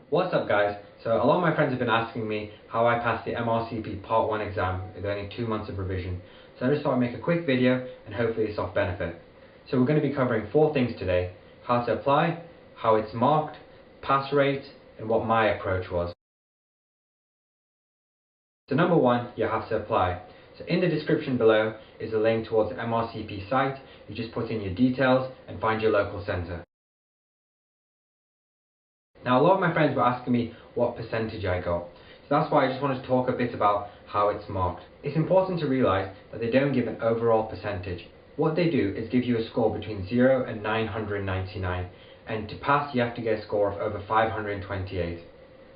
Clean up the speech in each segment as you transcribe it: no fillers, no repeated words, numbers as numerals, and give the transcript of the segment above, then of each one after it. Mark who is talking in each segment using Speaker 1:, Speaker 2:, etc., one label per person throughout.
Speaker 1: What's up guys? So a lot of my friends have been asking me how I passed the MRCP Part 1 exam with only 2 months of revision. So I just thought I'd make a quick video and hopefully it's of benefit. So we're going to be covering 4 things today: how to apply, how it's marked, pass rate, and what my approach was. So number 1, you have to apply. So in the description below is a link towards the MRCP site. You just put in your details and find your local centre. Now a lot of my friends were asking me what percentage I got, so that's why I just wanted to talk a bit about how it's marked. It's important to realise that they don't give an overall percentage. What they do is give you a score between 0 and 999, and to pass you have to get a score of over 528.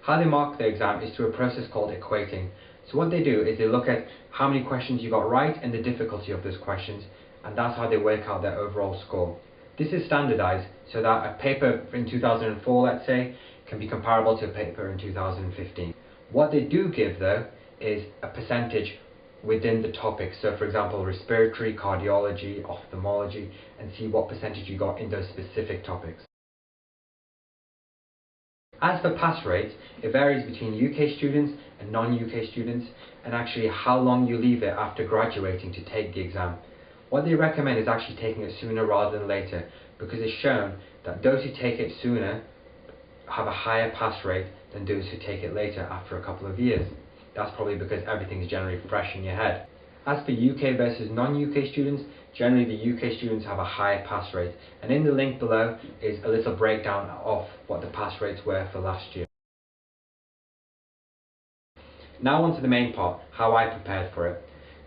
Speaker 1: How they mark the exam is through a process called equating. So what they do is they look at how many questions you got right and the difficulty of those questions, and that's how they work out their overall score. This is standardized so that a paper in 2004, let's say, can be comparable to a paper in 2015. What they do give though is a percentage within the topic. So for example, respiratory, cardiology, ophthalmology, and see what percentage you got in those specific topics. As for pass rates, it varies between UK students and non-UK students, and actually how long you leave it after graduating to take the exam. What they recommend is actually taking it sooner rather than later, because it's shown that those who take it sooner have a higher pass rate than those who take it later after a couple of years. That's probably because everything is generally fresh in your head. As for UK versus non-UK students, generally the UK students have a higher pass rate, and in the link below is a little breakdown of what the pass rates were for last year. Now on to the main part, how I prepared for it.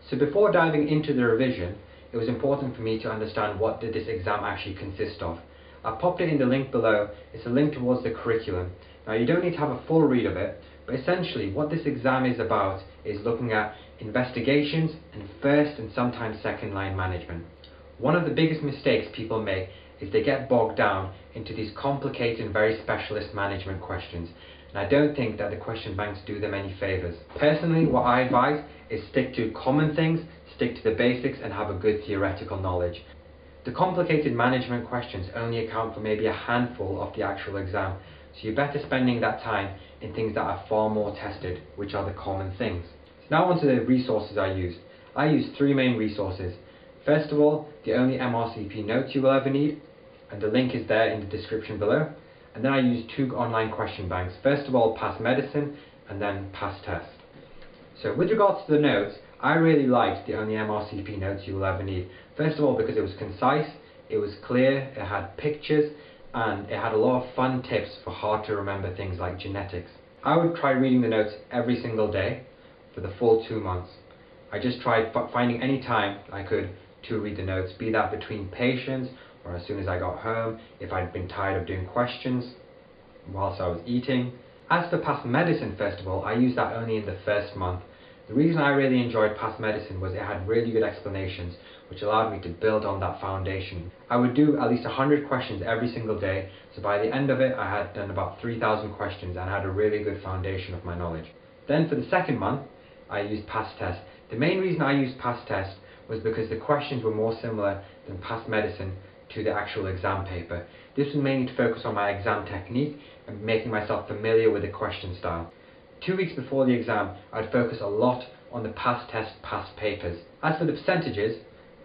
Speaker 1: So before diving into the revision, it was important for me to understand what did this exam actually consist of. I popped it in the link below. It's a link towards the curriculum. Now you don't need to have a full read of it, but essentially what this exam is about is looking at investigations and first and sometimes second line management. One of the biggest mistakes people make is they get bogged down into these complicated and very specialist management questions, and I don't think that the question banks do them any favours. Personally, what I advise is stick to common things, stick to the basics, and have a good theoretical knowledge. The complicated management questions only account for maybe a handful of the actual exam, so you're better spending that time in things that are far more tested, which are the common things. So now on to the resources I used. I used 3 main resources. First of all, the only MRCP notes you will ever need, and the link is there in the description below. And then I used 2 online question banks. First of all, Past Medicine, and then Past Test. So with regards to the notes, I really liked the only MRCP notes you will ever need. First of all, because it was concise, it was clear, it had pictures, and it had a lot of fun tips for hard to remember things like genetics. I would try reading the notes every single day for the full 2 months. I just tried finding any time I could to read the notes, be that between patients or as soon as I got home, if I'd been tired of doing questions whilst I was eating. As for Past Medicine, first of all, I used that only in the first month. The reason I really enjoyed Past Medicine was it had really good explanations, which allowed me to build on that foundation. I would do at least 100 questions every single day, so by the end of it I had done about 3,000 questions and had a really good foundation of my knowledge. Then for the second month, I used Past Test. The main reason I used Past Test was because the questions were more similar than Past Medicine to the actual exam paper. This was mainly to focus on my exam technique and making myself familiar with the question style. 2 weeks before the exam, I'd focus a lot on the Past Test, Past papers. As for the percentages,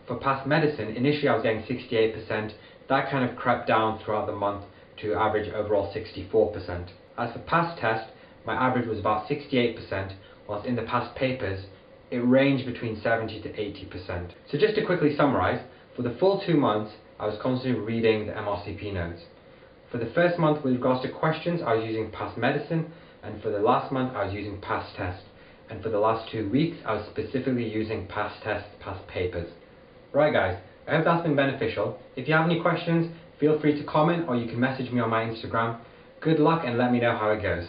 Speaker 1: for Past Medicine, initially I was getting 68%. That kind of crept down throughout the month to average overall 64%. As for Past Test, my average was about 68%, whilst in the Past papers, it ranged between 70 to 80%. So just to quickly summarise, for the full 2 months, I was constantly reading the MRCP notes. For the first month with regards to questions, I was using Past Medicine, and for the last month I was using Past Test. And for the last 2 weeks, I was specifically using Past Test, Past papers. Right guys, I hope that's been beneficial. If you have any questions, feel free to comment or you can message me on my Instagram. Good luck and let me know how it goes.